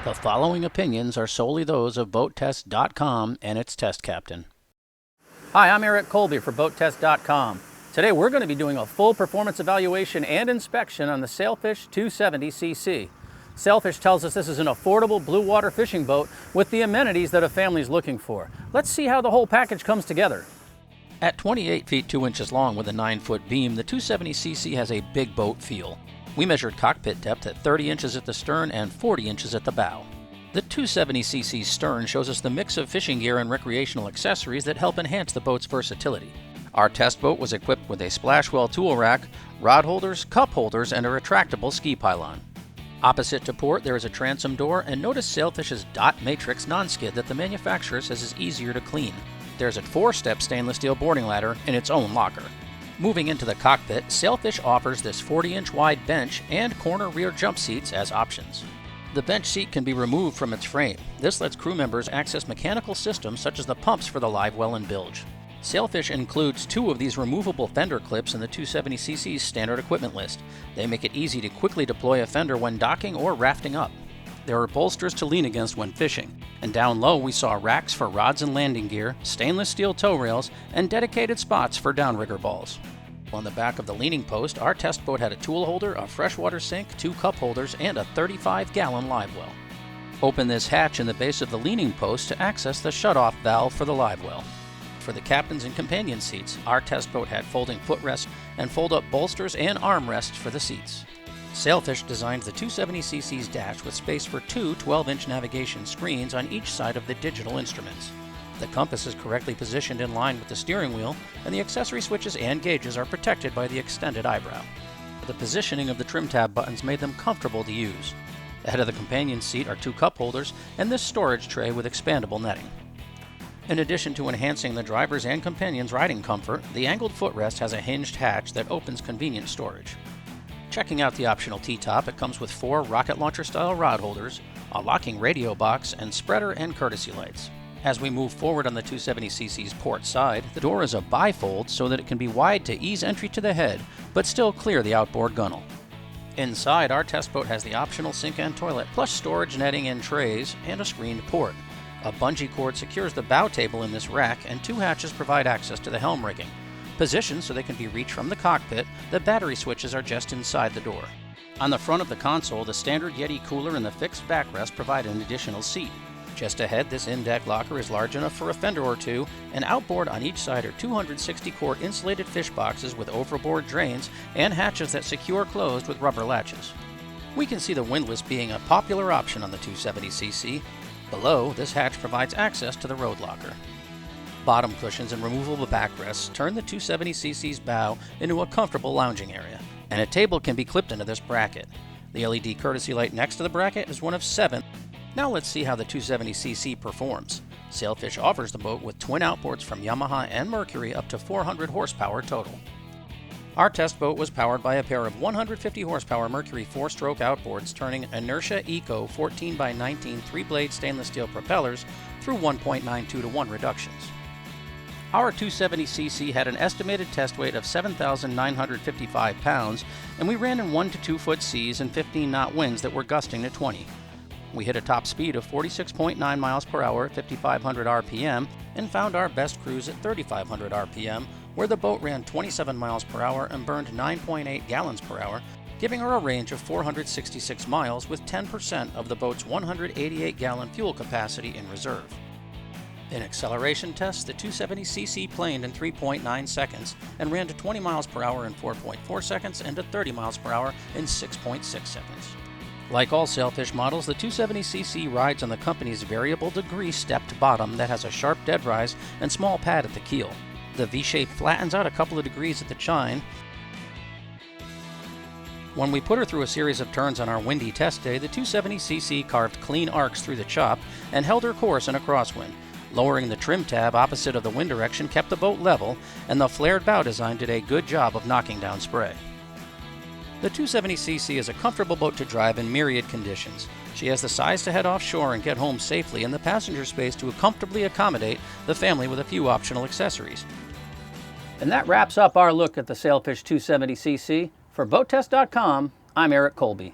The following opinions are solely those of BoatTEST.com and its test captain. Hi, I'm Eric Colby for BoatTEST.com. Today we're going to be doing a full performance evaluation and inspection on the Sailfish 270cc. Sailfish tells us this is an affordable blue water fishing boat with the amenities that a family is looking for. Let's see how the whole package comes together. At 28 feet 2 inches long with a 9-foot beam, the 270cc has a big boat feel. We measured cockpit depth at 30 inches at the stern and 40 inches at the bow. The 270cc stern shows us the mix of fishing gear and recreational accessories that help enhance the boat's versatility. Our test boat was equipped with a splash well tool rack, rod holders, cup holders, and a retractable ski pylon. Opposite to port, there is a transom door, and notice Sailfish's dot matrix non-skid that the manufacturer says is easier to clean. There's a 4-step stainless steel boarding ladder and its own locker. Moving into the cockpit, Sailfish offers this 40-inch wide bench and corner rear jump seats as options. The bench seat can be removed from its frame. This lets crew members access mechanical systems such as the pumps for the live well and bilge. Sailfish includes 2 of these removable fender clips in the 270cc's standard equipment list. They make it easy to quickly deploy a fender when docking or rafting up. There are bolsters to lean against when fishing, and down low we saw racks for rods and landing gear, stainless steel tow rails, and dedicated spots for downrigger balls. On the back of the leaning post, our test boat had a tool holder, a freshwater sink, 2 cup holders, and a 35-gallon live well. Open this hatch in the base of the leaning post to access the shutoff valve for the live well. For the captain's and companion seats, our test boat had folding footrests and fold-up bolsters and armrests for the seats. Sailfish designed the 270cc's dash with space for 2 12-inch navigation screens on each side of the digital instruments. The compass is correctly positioned in line with the steering wheel, and the accessory switches and gauges are protected by the extended eyebrow. The positioning of the trim tab buttons made them comfortable to use. Ahead of the companion seat are 2 cup holders and this storage tray with expandable netting. In addition to enhancing the driver's and companion's riding comfort, the angled footrest has a hinged hatch that opens convenient storage. Checking out the optional T-top, it comes with 4 rocket launcher-style rod holders, a locking radio box, and spreader and courtesy lights. As we move forward on the 270cc's port side, the door is a bifold so that it can be wide to ease entry to the head, but still clear the outboard gunnel. Inside, our test boat has the optional sink and toilet, plus storage netting and trays, and a screened port. A bungee cord secures the bow table in this rack, and 2 hatches provide access to the helm rigging. Positioned so they can be reached from the cockpit, the battery switches are just inside the door. On the front of the console, the standard Yeti cooler and the fixed backrest provide an additional seat. Just ahead, this in-deck locker is large enough for a fender or 2, and outboard on each side are 260-quart insulated fish boxes with overboard drains and hatches that secure closed with rubber latches. We can see the windlass being a popular option on the 270cc. Below, this hatch provides access to the road locker. Bottom cushions and removable backrests turn the 270cc's bow into a comfortable lounging area, and a table can be clipped into this bracket. The LED courtesy light next to the bracket is one of 7. Now let's see how the 270cc performs. Sailfish offers the boat with twin outboards from Yamaha and Mercury up to 400 horsepower total. Our test boat was powered by a pair of 150 horsepower Mercury 4-stroke outboards turning Inertia Eco 14x19 3-blade stainless steel propellers through 1.92 to 1 reductions. Our 270cc had an estimated test weight of 7,955 pounds, and we ran in 1 to 2 foot seas and 15-knot winds that were gusting to 20. We hit a top speed of 46.9 miles per hour at 5,500 RPM and found our best cruise at 3,500 RPM, where the boat ran 27 miles per hour and burned 9.8 gallons per hour, giving her a range of 466 miles with 10% of the boat's 188-gallon fuel capacity in reserve. In acceleration tests, the 270cc planed in 3.9 seconds and ran to 20 miles per hour in 4.4 seconds and to 30 miles per hour in 6.6 seconds. Like all Sailfish models, the 270cc rides on the company's variable degree stepped bottom that has a sharp deadrise and small pad at the keel. The V-shape flattens out a couple of degrees at the chine. When we put her through a series of turns on our windy test day, the 270cc carved clean arcs through the chop and held her course in a crosswind. Lowering the trim tab opposite of the wind direction kept the boat level, and the flared bow design did a good job of knocking down spray. The 270cc is a comfortable boat to drive in myriad conditions. She has the size to head offshore and get home safely, and the passenger space to comfortably accommodate the family with a few optional accessories. And that wraps up our look at the Sailfish 270cc. For BoatTEST.com, I'm Eric Colby.